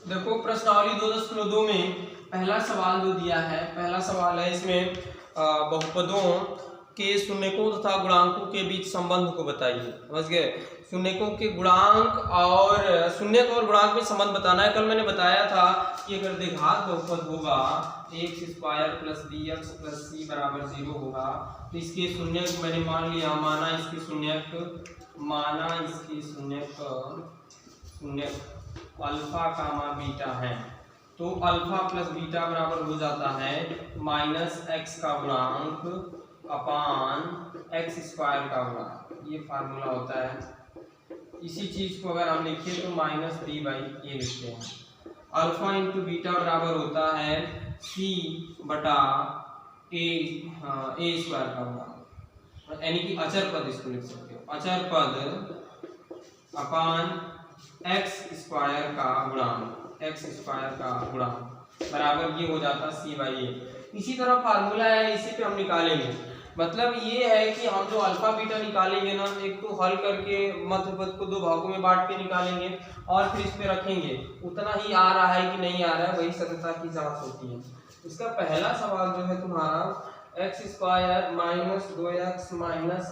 देखो प्रश्नावली 2.2 में पहला सवाल जो दिया है, पहला सवाल है इसमें बहुपदों के शून्यकों तथा गुणांकों के बीच संबंध को बताइए। समझ गए? शून्यकों के गुणांक और शून्यक और गुणांक में संबंध बताना है। कल मैंने बताया था कि अगर द्विघात बहुपद होगा x² + bx + c = 0 होगा तो इसके शून्यक मैंने माना इसके शून्यक अल्फा कामा बीटा है। तो अल्फा प्लस बीटा बराबर हो जाता है -x का गुणांक अपान x² का गुणांक। ये फार्मूला होता है। इसी चीज को अगर हम लिखें तो -b/a लिखते हैं। अल्फा इंटू बीटा बराबर होता है c बटा a² का गुणांक, यानी कि अचर पद इसको लिख सकते हो। अचर पद अपान x² का गुणांक बराबर ये हो जाता c/a। इसी तरह फार्मूला है, इसी पे हम निकालेंगे। मतलब ये है कि हम जो अल्फा बीटा निकालेंगे ना, एक तो हल करके मध्य पद को दो भागों में बांट के निकालेंगे और फिर इस पे रखेंगे। उतना ही आ रहा है कि नहीं आ रहा है, वही सत्यता की जांच होती है। इसका पहला सवाल जो है तुम्हारा x² - 2x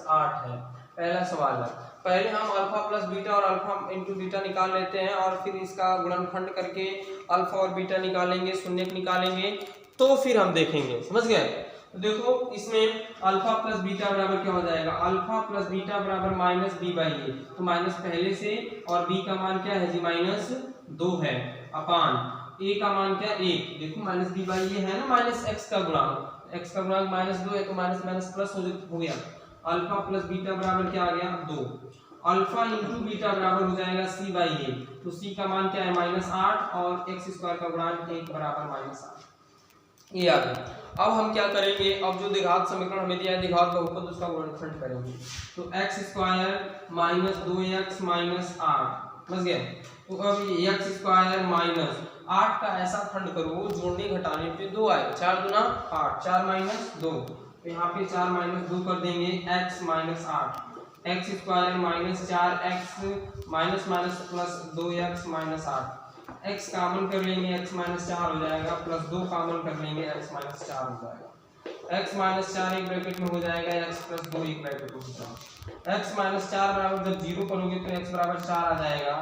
- 8 है। पहला सवाल है। पहले हम अल्फा प्लस बीटा और अल्फा इंटू बीटा निकाल लेते हैं और फिर इसका गुणनखंड करके अल्फा और बीटा निकालेंगे, शून्यक निकालेंगे, तो फिर हम देखेंगे। समझ गए? तो देखो इसमें अल्फा प्लस बीटा बराबर क्या हो जाएगा? अल्फा प्लस बीटा बराबर -b/a। तो माइनस पहले से, और b का मान क्या है जी? -2 है, अपान a का मान क्या? 1। देखो -b/a है ना, -x का गुणांक, x का गुणांक -2 है तो माइनस माइनस प्लस हो गया। अल्फा प्लस बीटा बराबर क्या आ गया? 2। अल्फा इंटू बीटा बराबर हो जाएगा c/a। तो c का मान क्या है? -8 और x² का गुणांक 1 बराबर -8। ये आ गया। अब हम क्या करेंगे? अब जो द्विघात समीकरण हमें दिया है द्विघात बहुपद, उसका गुणनखंड करेंगे। तो x² - 2x - 8, समझ गए? तो अब x² - 8 का ऐसा खंड करो जोड़ने घटाने पे 2 आए। 4 दूना 8, 4 - 2, तो यहाँ पे 4 - 2 कर देंगे x - 8। x² - 4x plus 2x - 8। x common कर लेंगे, x - 4 हो जाएगा, प्लस 2 कॉमन कर लेंगे, x - 4 हो जाएगा। x - 4 एक ब्रैकेट में हो जाएगा, x + 2 एक ब्रैकेट में हो जाएगा। x - 4 बराबर जब 0 करोगे तो x बराबर 4 आ जाएगा।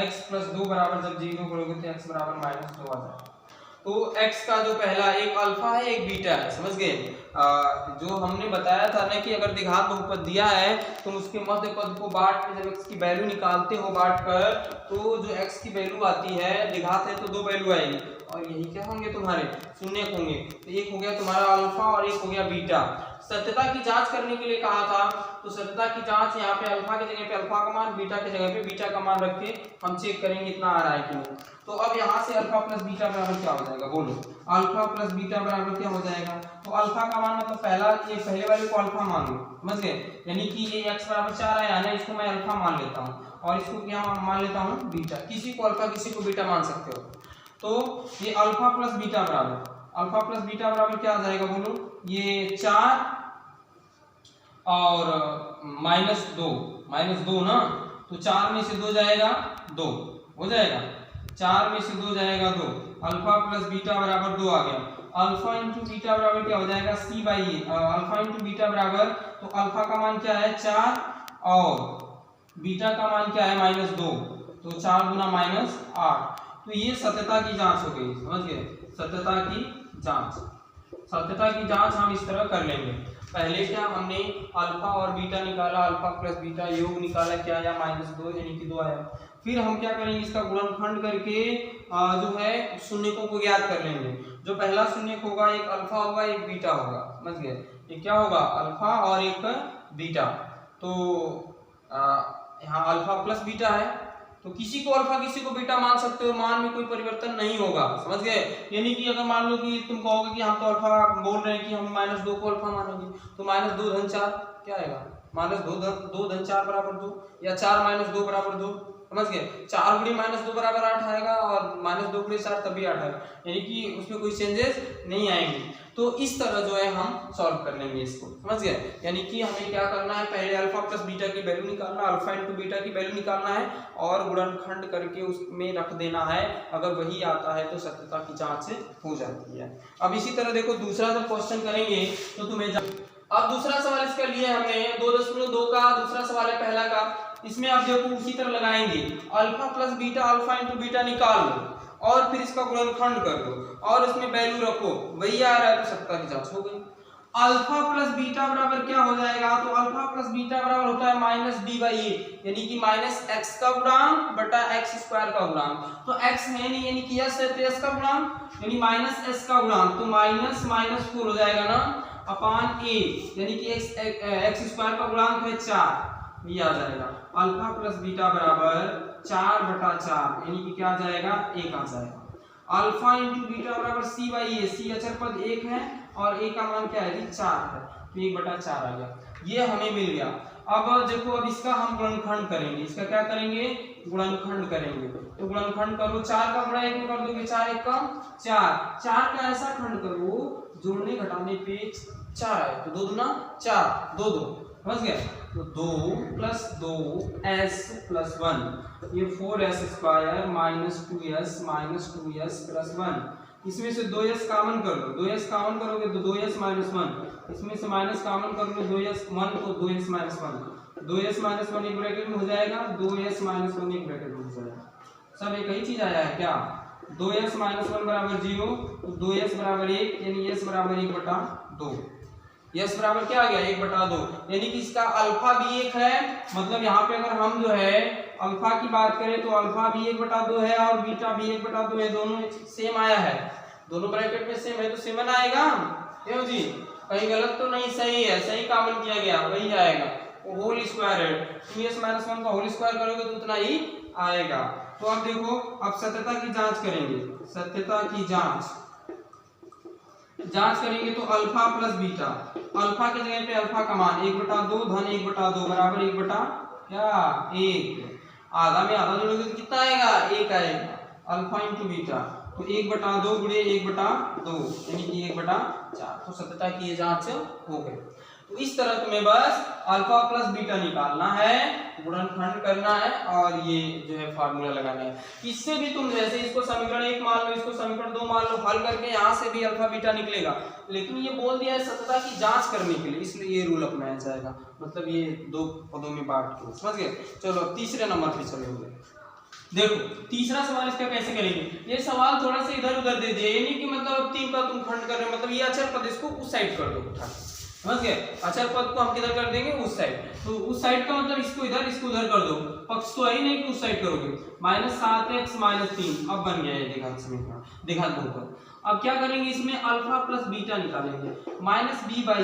x + 2 बराबर जब 0 करोगे तो x बराबर -2 आ जाएगा। तो x का जो पहला एक अल्फा है एक बीटा है। समझ गए? जो हमने बताया था ना कि अगर द्विघात बहुपद दिया है तुम उसके मध्य पद को बांट के जब x की वैल्यू निकालते हो बांट कर, तो जो x की वैल्यू आती है, द्विघात है तो 2 वैल्यू आएगी और यही क्या होंगे? तुम्हारे शून्यक होंगे। तो एक हो गया तुम्हारा अल्फा और एक हो गया बीटा। सत्यता की जांच करने के लिए कहा था, तो सत्यता की जांच यहाँ पे अल्फा की जगह पे अल्फा का मान, बीटा की जगह पे बीटा का मान रख के हम चेक करेंगे इतना आ रहा है कि नहीं। तो अब यहाँ से अल्फा प्लस बीटा बराबर क्या हो जाएगा? बोलो, अल्फा प्लस बीटा बराबर क्या हो जाएगा? तो अल्फा का मान मतलब पहले वाले को अल्फा मान लो। समझ गए? यानी कि ये x बराबर 4 आया ना, इसको मैं अल्फा मान लेता हूँ और इसको क्या मान लेता हूँ? बीटा। किसी को अल्फा किसी को बीटा मान सकते हो। तो ये अल्फा प्लस बीटा बराबर क्या आ जाएगा? बोलो, ये 4 और -2 ना, तो 4 में से 2 जाएगा 2 हो जाएगा, 4 में से 2 जाएगा 2। अल्फा प्लस बीटा बराबर 2 आ गया। अल्फा इंटू बीटा बराबर क्या हो जाएगा? c/a। अल्फा इंटू बीटा बराबर, तो अल्फा का मान क्या है? 4 और बीटा का मान क्या है? -2, तो 4 गुना -8। तो ये सत्यता की जांच हो गई। समझ गए? सत्यता की जांच हम इस तरह कर लेंगे। पहले क्या हमने अल्फा और बीटा निकाला, अल्फा प्लस बीटा योग निकाला, क्या आया? -2 यानी कि 2 आया। फिर हम क्या करेंगे? इसका गुणनखंड करके जो है शून्यकों को ज्ञात कर लेंगे। जो पहला शून्यक होगा एक अल्फा होगा एक बीटा होगा। समझ गए? ये क्या होगा? अल्फा और एक बीटा। तो यहाँ अल्फा प्लस बीटा है, तो किसी को अल्फा किसी को बीटा मान सकते हो, मान में कोई परिवर्तन नहीं होगा। समझ गए? यानी कि अगर मान लो कि तुम कहोगे कि हम तो अल्फा बोल रहे हैं कि हम -2 को अल्फा मानेंगे, तो -2 धन 4 क्या आएगा? -2 धन 4 बराबर 2, या 4 - 2 बराबर 2। समझ गए। 4 गुणी -2 बराबर 8 आएगा और -2 गुणी 4 तब भी 8 आएगा, यानी कि उसमें कोई चेंजेस नहीं आएंगे। तो इस तरह जो है हम सॉल्व कर लेंगे इसको, समझ गए। यानी कि हमें क्या करना है, पहले अल्फा प्लस बीटा की वैल्यू निकालना, अल्फा इंटू बीटा की वैल्यू निकालना है और गुणनखंड करके उसमें रख देना है। अगर वही आता है तो सत्यता की जांच हो जाती है। अब इसी तरह देखो दूसरा जब क्वेश्चन करेंगे तो तुम्हें अब दूसरा सवाल इसका लिया हमने 2.2 का दूसरा सवाल है पहला का। इसमें आप देखो उसी तरह लगाएंगे, alpha plus beta, alpha into beta निकाल लो और फिर इसका गुणनखंड कर दो और इसमें वैल्यू रखो, वही आ रहा है तो सत्ता की जांच हो गई। अल्फा प्लस बीटा बराबर क्या हो जाएगा, तो अल्फा प्लस बीटा बराबर होता है -b/a, यानी कि -x का गुणांक बटा x² का गुणांक। तो x है नहीं, यानी कि s है तो s का गुणांक, यानी -s का गुणांक, तो -4 हो जाएगा ना अपान a, यानी कि x² का गुणांक है 4, ये आ जाएगा। अल्फा प्लस बीटा बराबर 4/4, यानी कि क्या आ जाएगा 1 आ जाएगा। अल्फा इंटू बीटा बराबर c/a, c अचर पद 1 है और a का मान क्या है जी 4 है, तो 1/4 आ गया, ये हमें मिल गया। अब देखो अब इसका हम गुणनखंड करेंगे, इसका क्या करेंगे गुणनखंड करेंगे। तो गुणनखंड करो, 4 का गुणा 1 में कर दोगे 4 1 का 4, 4 का ऐसा खंड करो जोड़ने घटाने पे 4 आए तो 2 दूना 4, 2 2, समझ गए। तो 2 + 2s + 1, ये 4s² -2s + 1, इसमें से 2s कॉमन कर लो, 2s कॉमन करोगे तो 2s - 1, इसमें से माइनस कॉमन कर लो 2s 1 तो 2s - 1, 2s - 1 एक ब्रैकेट में हो जाएगा, 2s - 1 एक ब्रैकेट में हो जाएगा, सब एक ही चीज आया है क्या। 2s - 1 बराबर 0, तो 2s बराबर 1, यानी s बराबर 1/2, यस बराबर क्या आ गया 1/2, यानी कि इसका अल्फा भी 1 है। मतलब यहाँ पे अगर हम जो है अल्फा की बात करें तो अल्फा भी 1/2 है और बीटा भी 1/2 है, दोनों सेम आया है, दोनों ब्रैकेट में सेम है तो सेवन आएगा, क्यों जी कहीं गलत तो नहीं, सही है, सही कॉमन किया गया वही आएगा, वो होल स्क्वायर है, 2s - 1 का होल स्क्वायर करोगे तो उतना ही आएगा। तो अब देखो अब सत्यता की जांच करेंगे, सत्यता की जांच करेंगे तो अल्फा प्लस बीटा, अल्फा के जगह पे अल्फा का मान 1/2 धन 1/2 बराबर 1 बटा क्या 1, आधा में आधा जोड़ोगे तो कितना आएगा 1 आएगा। अल्फा इंटू बीटा तो 1/2 गुणे 1/2, यानी कि 1/4, तो सत्यता की ये जांच हो गई। तो इस तरह तुम्हें बस अल्फा प्लस बीटा निकालना है, गुणनखंड करना है और ये जो है फार्मूला लगाना है। इससे भी तुम जैसे इसको समीकरण 1 मान लो, इसको समीकरण 2 मान लो, हल करके यहाँ से भी अल्फा बीटा निकलेगा, लेकिन ये बोल दिया है सत्यता की जांच करने के लिए, इसलिए ये रूल अपनाया जाएगा, मतलब ये 2 पदों में बांट के, समझ गए। चलो तीसरे नंबर पे चलेंगे। देखो तीसरा सवाल इसका कैसे करेंगे, ये सवाल थोड़ा सा इधर उधर दे दिया, यानी कि मतलब 3 का तुम खंड कर रहे हो, मतलब ये अचर पद इसको उस साइड कर दो उठा, समझ गए। अचर पद को हम किधर कर देंगे उस साइड, तो उस साइड का मतलब इसको इधर इसको उधर कर दो, पक्ष तो है ही नहीं कि उस साइड करोगे, -7x - 3 अब बन गया ये, देखा दो। अब क्या करेंगे इसमें अल्फा प्लस बीटा निकालेंगे, -b/a,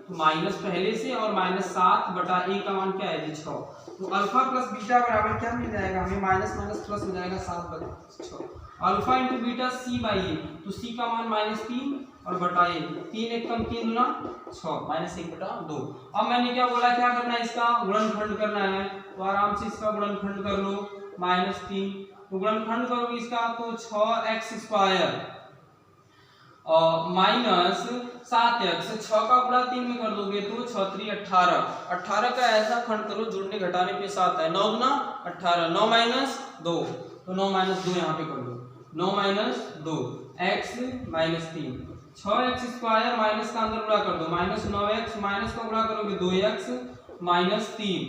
तो माइनस पहले से और -7/a का मान क्या है जी 6, तो अल्फा प्लस बीटा बराबर क्या मिल जाएगा हमें, माइनस माइनस प्लस हो जाएगा 7/6, अल्फा इंटू बीटा c/a, तो c का मान -3 और बटा 1, 3 1 कम 3 गुना 6, -1/2। अब मैंने क्या बोला, क्या करना है इसका गुणनखंड करना है, तो आराम से इसका गुणनखंड कर लो, -3, तो गुणनखंड करोगे इसका तो 6x² माइनस 7x, 6 का गुणा 3 में कर दोगे तो 6 3 18, 18 का ऐसा खंड करो जोड़ने घटाने पे 7 है, 9 गुना 18, 9 - 2, तो 9 - 2 यहाँ पे कर दो, 9 - 2 x - 3, 6x² माइनस का अंदर गुणा कर दो, -9x, माइनस का गुणा करोगे 2x - 3,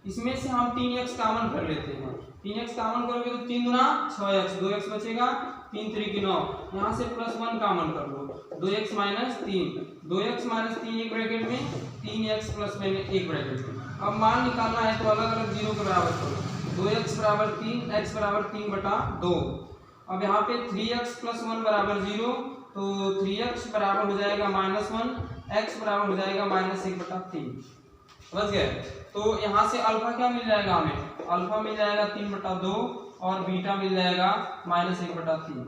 इसमें से हम 3x कॉमन कर लेते हैं, 3x कॉमन करोगे तो 3 गुना 6x, 2x बचेगा, 3 3 की 9, यहाँ से +1 कॉमन कर लो, 2x - 3, 2x - 3 एक ब्रैकेट में, 3x + 1 एक ब्रैकेट में। अब मान निकालना है तो अलग अलग जीरो के बराबर करो, 2x बराबर 3, x बराबर 3/2, अब यहाँ पे 3x + 1 बराबर 0, तो 3x बराबर हो जाएगा -1, x बराबर हो जाएगा -1/3, समझ गए। तो यहाँ से अल्फा क्या मिल जाएगा हमें, अल्फा मिल जाएगा 3/2 और बीटा मिल जाएगा -1/3,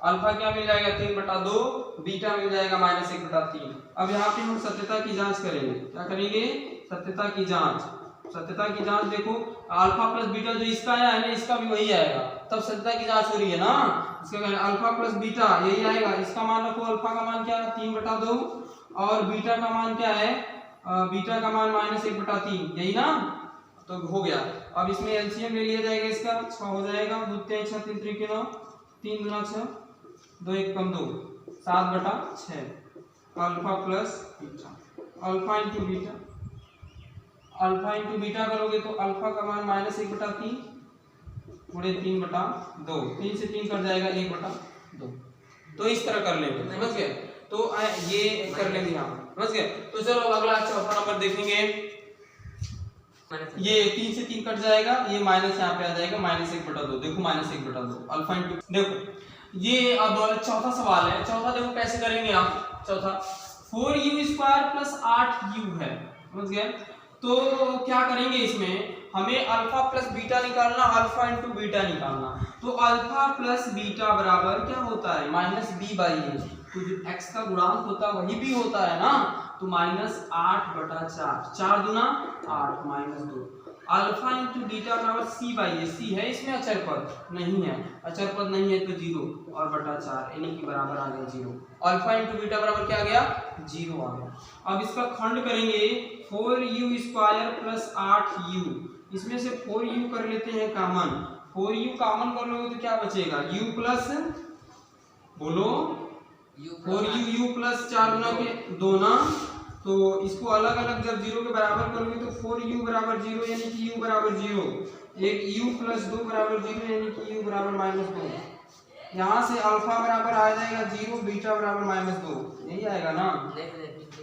अल्फा क्या मिल जाएगा 3/2, बीटा मिल जाएगा -1/3। अब यहाँ पे हम सत्यता की जांच करेंगे, क्या करेंगे सत्यता की जांच, सत्यता की जांच देखो, अल्फा प्लस बीटा जो इसका आया है ना, इसका भी वही आएगा, तब सत्यता की जांच हो रही है ना। इसका कहना है अल्फा प्लस बीटा यही आएगा, इसका मान रखो, अल्फा का मान क्या है 3/2 और बीटा का मान क्या है, बीटा का मान -1/3, यही ना, तो हो गया। अब इसमें एलसीएम ले लिया जाएगा, इसका 6 हो जाएगा, 2 3 6 3 3 9, 3 गुना 6 2 1 कम 2 7/6 alpha plus beta, alpha into beta, alpha into beta करोगे तो अल्फा का मान -1/3 गुणे 3/2, 3 से 3 कट जाएगा 1/2, तो इस तरह कर लेंगे, समझ गए। तो ये कर लेंगे यहाँ, समझ गए। तो चलो अगला चौथा नंबर देखेंगे, ये 3 से 3 कट जाएगा, ये माइनस यहाँ पे आ जाएगा -1/2, देखो -1/2 अल्फा इंटू, देखो ये अब चौथा सवाल है। चौथा देखो कैसे करेंगे आप, चौथा 4u² प्लस 8u है, समझ गए। तो क्या करेंगे, इसमें हमें अल्फा प्लस बीटा निकालना, अल्फा इंटू बीटा निकालना। तो अल्फा प्लस बीटा बराबर क्या होता है -b/a, तो जो x का गुणांक होता है वही भी होता है ना, तो -8/4, 4 दूना 8 -2, अल्फा इंटू बीटा बराबर c/a, c है इसमें अचर पद नहीं है, अचर पद नहीं है तो 0 और बटा 4 यानी कि बराबर आ गया 0, अल्फा इंटू बीटा बराबर क्या आ गया 0 आ गया। अब इसका खंड करेंगे 4u² प्लस 8u, इसमें से 4u कर लेते हैं कॉमन, 4u कॉमन कर लोगे तो क्या बचेगा u प्लस, बोलो 4u प्लस 4 गुना के 2 ना, तो इसको अलग अलग जब 0 के बराबर करोगे तो 4u बराबर 0 यानी कि u बराबर 0, एक u प्लस 2 बराबर 0 यानी कि u बराबर -2, यहाँ से अल्फा बराबर आ जाएगा 0, बीटा बराबर -2, यही आएगा ना।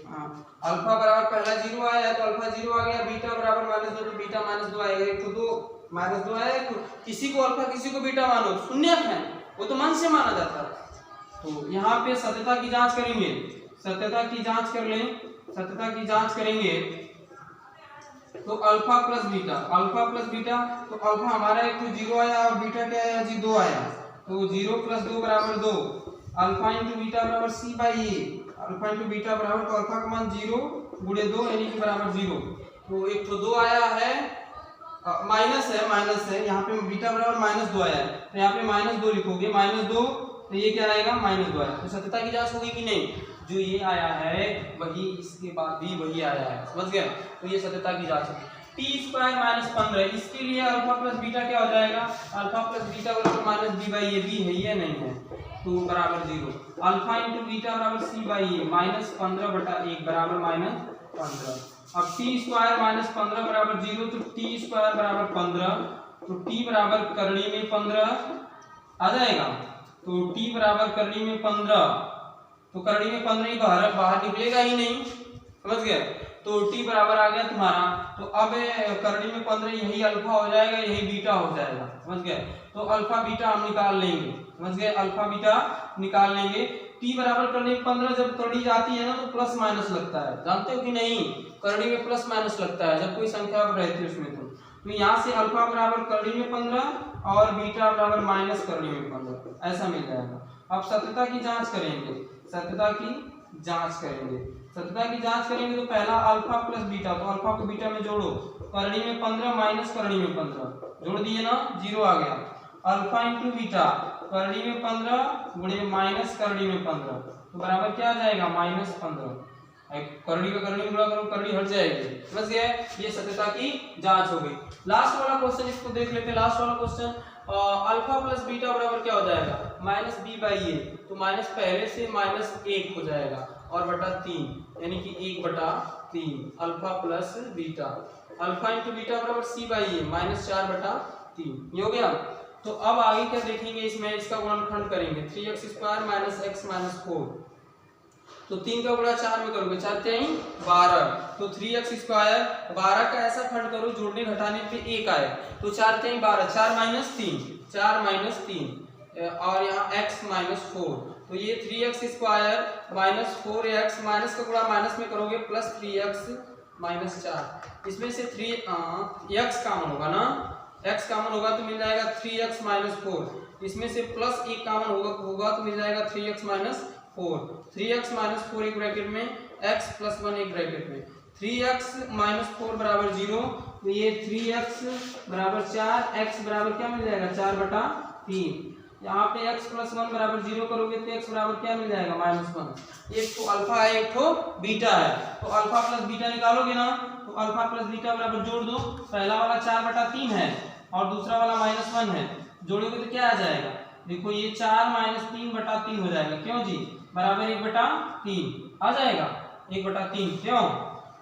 हाँ, अल्फा बराबर पहला 0 आया तो अल्फा 0 आ गया, बीटा बराबर -2 तो बीटा -2 आएगा, एक तो 2 -2 आया, तो किसी को अल्फा किसी को बीटा मानो, शून्य है वो तो मन से माना जाता है। तो यहाँ पे सत्यता की जांच करेंगे, सत्यता की जांच कर लें, सत्यता की जांच करेंगे तो alpha plus beta, alpha plus beta, तो अल्फा हमारा एक तो 0 आया और बीटा क्या आया जी 2 आया, तो 0 प्लस 2 बराबर 2, अल्फा इंटू बीटा बराबर c/a, अल्फा इंटू बीटा बराबर, तो अल्फा का मान 0 गुणे 2 यानी कि बराबर 0, तो एक तो 2 आया है, माइनस है यहाँ पे, बीटा बराबर -2 आया है, तो यहाँ पे -2 लिखोगे, -2 तो ये क्या आएगा -2 आया, तो सत्यता की जांच होगी कि नहीं, जो ये आया है वही इसके बाद भी वही आया है, समझ गए। तो ये सत्यता की जांच है। t² - 15, इसके लिए अल्फा प्लस बीटा क्या हो जाएगा, अल्फा प्लस बीटा बराबर -b/a, b है ये नहीं है तो बराबर 0, अल्फा इंटू बीटा बराबर c/a, -15/1 बराबर -15। अब t² - 15 बराबर 0, तो t² बराबर 15, तो t बराबर करड़ी में 15 आ जाएगा, तो t बराबर करड़ी में 15, तो करड़ी में 15 ही बाहर निकलेगा ही नहीं, समझ गए। तो t बराबर आ गया तुम्हारा, तो अब करड़ी में 15 यही अल्फा हो जाएगा, यही बीटा हो जाएगा, समझ गए। तो अल्फा बीटा हम निकाल लेंगे, समझ गए, अल्फा बीटा निकाल लेंगे। t बराबर करड़ी में 15 जब करड़ी जाती है ना तो प्लस माइनस लगता है, जानते हो कि नहीं, करड़ी में प्लस माइनस लगता है जब कोई संख्या रहती है उसमें। तो यहाँ से अल्फा बराबर करड़ी में 15 और बीटा बराबर माइनस करड़ी में 15, ऐसा मिल जाएगा। अब सत्यता की जांच करेंगे, सत्यता की जांच करेंगे, सत्यता की जांच करेंगे तो पहला अल्फा प्लस बीटा, तो अल्फा को बीटा में जोड़ो, करड़ी में 15 माइनस करड़ी में 15, जोड़ दिए ना 0 आ गया, अल्फा इंटू बीटा करड़ी में 15 गुणे माइनस करड़ी में 15, तो बराबर क्या आ जाएगा -15, करड़ी का करड़ी में गुणा करो, करड़ी हट जाएगी, समझ गए। ये सत्यता की जांच हो गई। लास्ट वाला क्वेश्चन इसको देख लेते हैं, लास्ट वाला क्वेश्चन, अल्फा प्लस बीटा बराबर क्या हो जाएगा -b/a, तो माइनस पहले से -1 हो जाएगा और बटा 3 यानी कि 1/3 alpha plus beta, alpha into beta बराबर c/a, -4/3, ये हो गया। तो अब आगे क्या देखेंगे, इसमें इसका गुणनखंड करेंगे, 3x² - x - 4, तो 3 का गुणा 4 में करोगे, 4 3 12, तो 3x² 12 का ऐसा खंड करो जोड़ने घटाने पे 1 आए, तो 4 3 12, 4 - 3, 4 - 3 और यहाँ x - 4, तो ये 3x² - 4x माइनस का गुणा माइनस में करोगे प्लस 3x - 4, इसमें से 3x कॉमन होगा ना, x कॉमन होगा तो मिल जाएगा 3x - 4, इसमें से प्लस 1 कॉमन होगा तो मिल जाएगा 3x - 4, 3x - 4 एक ब्रैकेट में, x + 1 एक ब्रैकेट में, 3x - 4 बराबर 0, तो ये 3x बराबर 4, x बराबर क्या मिल जाएगा 4/3। यहाँ पे x + 1 बराबर 0 करोगे तो x बराबर क्या मिल जाएगा -1। एक तो अल्फा है एक तो बीटा है, तो अल्फा प्लस बीटा निकालोगे ना तो अल्फा प्लस बीटा बराबर जोड़ दो, पहला वाला 4/3 है और दूसरा वाला -1 है, जोड़ोगे तो क्या आ जाएगा, देखो ये 4 - 3/3 हो जाएगा, क्यों जी बराबर 1/3 आ जाएगा, 1/3 क्यों,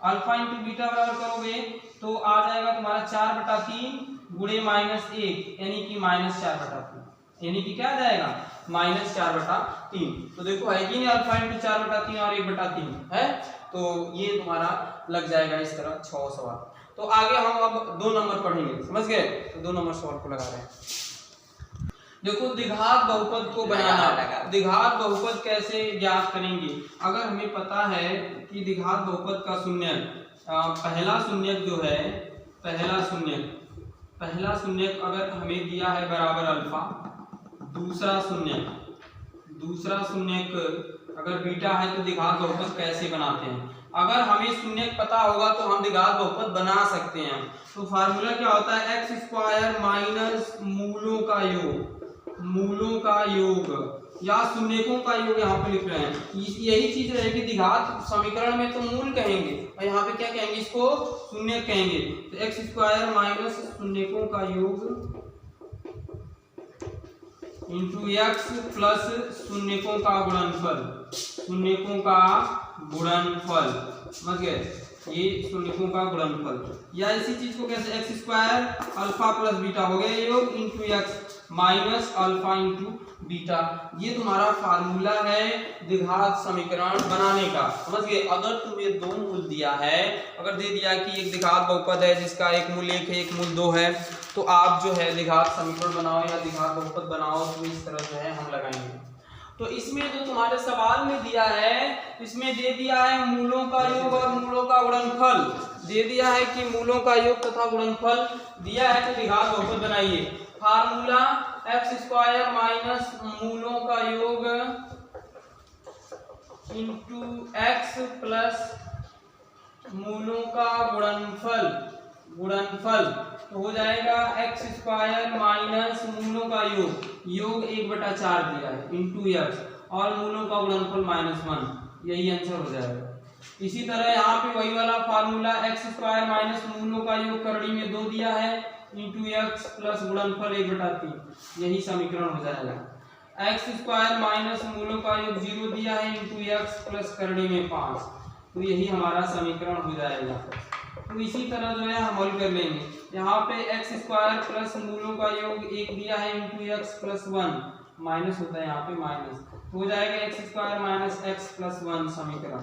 अल्फा इंटू बीटा बराबर करोगे तो आ जाएगा तुम्हारा 4/3 गुणे -1 यानी कि -4/3, यानी कि क्या आ जाएगा -4/3। तो देखो है कि नहीं अल्फा इंटू 4/3 और 1/3 है, तो ये तुम्हारा लग जाएगा इस तरह 6 सवाल। तो आगे हम अब 2 नंबर पढ़ेंगे, समझ गए, तो 2 नंबर सवाल को लगा रहे हैं। देखो द्विघात बहुपद को बनाना, द्विघात बहुपद कैसे ज्ञात करेंगे, अगर हमें पता है कि द्विघात बहुपद का शून्यक पहला शून्यक जो है, पहला शून्यक अगर हमें दिया है बराबर अल्फा, दूसरा शून्यक अगर बीटा है तो द्विघात बहुपद कैसे बनाते हैं, अगर हमें शून्यक पता होगा तो हम द्विघात बहुपद बना सकते हैं। तो फार्मूला क्या होता है, x² माइनस मूलों का योग या शून्यकों का योग, यहाँ पे लिख रहे हैं, यही चीज रहेगी द्विघात समीकरण में तो मूल कहेंगे और यहाँ पे क्या कहेंगे, इसको शून्यक कहेंगे। तो x² माइनस शून्यकों का योग इंटू x प्लस शून्यकों का गुणनफल, समझ गए, ये शून्यकों का गुणनफल, या इसी चीज को कैसे x² अल्फा प्लस बीटा हो गया योग into x minus alpha into beta, ये तुम्हारा फार्मूला है द्विघात समीकरण बनाने का, समझ गए। अगर तुम्हें 2 मूल दिया है, अगर दे दिया कि एक द्विघात बहुपद है जिसका एक मूल 1 है एक मूल 2 है, तो आप जो है द्विघात समीकरण बनाओ या द्विघात बहुपद बनाओ तो इस तरह जो है हम लगाएंगे। तो इसमें जो तुम्हारे सवाल में दिया है, इसमें दे दिया है मूलों का योग और मूलों का गुणनफल, दे दिया है कि मूलों का योग तथा गुणनफल दिया है, तो द्विघात बहुपद बनाइए। फार्मूला x² माइनस मूलों का योग इंटू x प्लस मूलों का गुणनफल तो हो जाएगा x² माइनस मूलों का योग 1/4 दिया है इंटू x और मूलों का गुणनफल -1, यही आंसर हो जाएगा। इसी तरह यहाँ पे वही वाला फार्मूला x² माइनस मूलों का योग करड़ी में 2 दिया है इंटू x प्लस गुणनफल 1/3, यही समीकरण हो जाएगा। x² माइनस मूलों का योग 0 दिया है इंटू x प्लस करड़ी में 5, तो यही हमारा समीकरण हो जाएगा। तो इसी तरह जो है हम हल कर लेंगे, यहाँ पे x² प्लस मूलों का योग 1 दिया है इंटू x प्लस 1, माइनस होता है यहाँ पे माइनस, तो हो जाएगा x² माइनस x प्लस 1 समीकरण।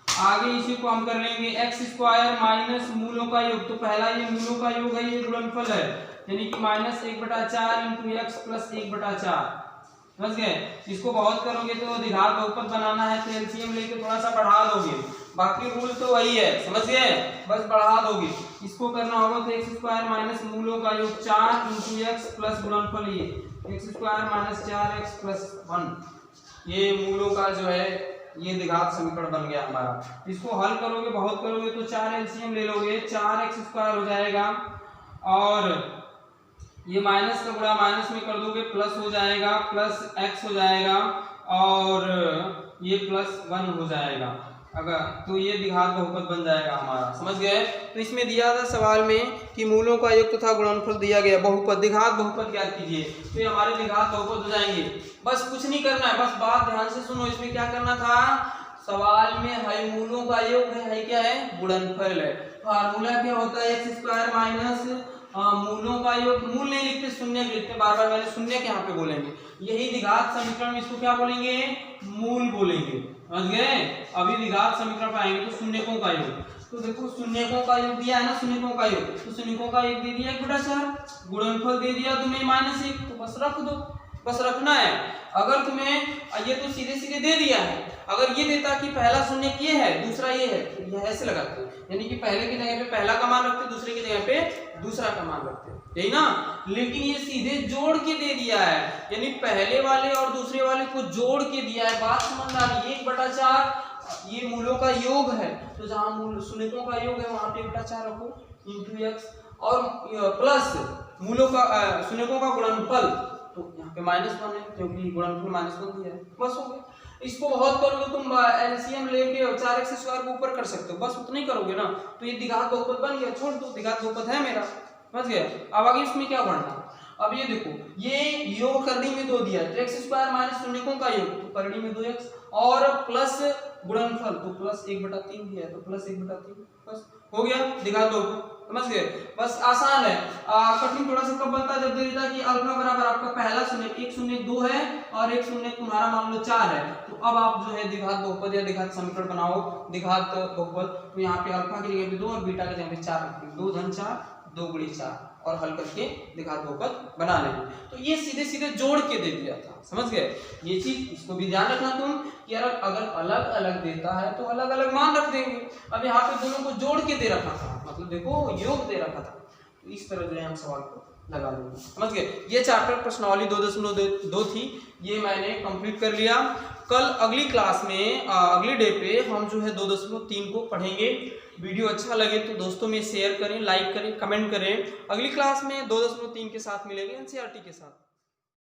आगे इसी को हम कर लेंगे x² माइनस मूलों का योग, तो पहला ये मूलों का योग है, ये गुणनफल है, यानी कि -1/4 इंटू x प्लस 1/4, समझ गए। इसको बहुत करोगे तो द्विघात बहुपद बनाना है तो एलसीएम लेके थोड़ा सा बढ़ा दोगे, बाकी रूल तो वही है, समझ गए, बस बढ़ा दोगे। इसको करना होगा तो x² माइनस मूलों का योग 4 इंटू x प्लस गुणनफल ये x² माइनस 4x प्लस 1, ये मूलों का जो है ये द्विघात समीकरण बन गया हमारा। इसको हल करोगे बहुत करोगे तो 4 एलसीएम ले लोगे, 4x² हो जाएगा और ये माइनस का गुणा माइनस में कर दोगे प्लस हो जाएगा, प्लस x हो जाएगा और ये प्लस 1 हो जाएगा, अगर तो ये द्विघात बहुपद बन जाएगा हमारा, समझ गए। तो इसमें दिया था सवाल में कि मूलों का योग तथा गुणनफल दिया गया, बहुपद द्विघात बहुपद ज्ञात कीजिए, तो ये हमारे द्विघात बहुपद हो जाएंगे। बस कुछ नहीं करना है, बस बात ध्यान से सुनो। इसमें क्या करना था, सवाल में है मूलों का योग है क्या है, गुणनफल है। फार्मूला क्या होता है, x² माइनस मूलों का योग, मूल नहीं लिखते शून्यक लिखते, बार बार मैंने शून्यक यहाँ पे बोलेंगे, यही द्विघात समीकरण में इसको क्या बोलेंगे, मूल बोलेंगे, समझ गए। अभी द्विघात समीकरण पे आएंगे तो शून्यकों का योग, तो देखो शून्यकों का योग दिया है ना, शून्यकों का योग, तो शून्यकों का योग दे दिया 1/4, गुणनफल दे दिया तुम्हें -1, तो बस रख दो, बस रखना है। अगर तुम्हें ये तो सीधे सीधे दे दिया है, अगर ये देता कि पहला शून्यक ये है दूसरा ये है, तो ये ऐसे लगाते, यानी कि पहले की जगह पे पहला का मान रखते, दूसरे की जगह पे दूसरा का मान रखते, यही ना। लेकिन ये सीधे जोड़ के दे दिया है, यानी पहले वाले और दूसरे वाले को जोड़ के दिया है, बात समझ आ रही है। 1/4 ये मूलों का योग है, तो जहाँ मूल शून्यकों का योग है वहाँ पे बटा 4 रखो इंटू एक्स, और प्लस मूलों का शून्यकों का गुणनफल, तो यहाँ पे -1 है क्योंकि गुणनफल -1 दिया है, बस हो गया। इसको बहुत करोगे तुम एलसीएम लेके 4x स्क्वायर को ऊपर कर सकते हो, बस उतना ही करोगे ना, तो ये द्विघात बहुपद बन गया, छोड़ दो, द्विघात बहुपद है मेरा, समझ गए। अब आगे इसमें क्या बढ़ना, अब ये देखो ये योग करनी में 2 दिया है, तो x स्क्वायर माइनस शून्यकों का योग तो करनी में 2x, और प्लस गुणनफल तो प्लस 1/3 दिया है, तो प्लस 1/3, बस हो गया द्विघात बहुपद, समझ गए। बस आसान है, कठिन थोड़ा सा कब बनता है, जब दे देता कि अल्फा बराबर आपका पहला शून्य 1 शून्य 2 है और 1 शून्य तुम्हारा मान लो 4 है, तो अब आप जो है द्विघात बहुपद या द्विघात समीकरण बनाओ, द्विघात बहुपद, तो यहाँ पे अल्फा की जगह पे 2 और बीटा की जगह पे 4 रखते हैं, 2 धन 4 2 गुणी 4 और हल करके द्विघात बहुपद बना लेंगे। तो ये सीधे सीधे जोड़ के दे दिया था, समझ गए। ये चीज इसको भी ध्यान रखना तुम कि यार अगर अलग अलग देता है तो अलग अलग मान रख देंगे, अब यहाँ पे दोनों को जोड़ के दे रखा था, मतलब देखो योग दे रखा था, तो इस तरह जो है हम सवाल को लगा लेंगे, समझ गए। ये चैप्टर प्रश्नावली 2.2 थी, ये मैंने कंप्लीट कर लिया। कल अगली क्लास में अगली डे पे हम जो है 2.3 को पढ़ेंगे। वीडियो अच्छा लगे तो दोस्तों में शेयर करें, लाइक करें, कमेंट करें। अगली क्लास में 2.3 के साथ मिलेंगे एनसीईआरटी के साथ।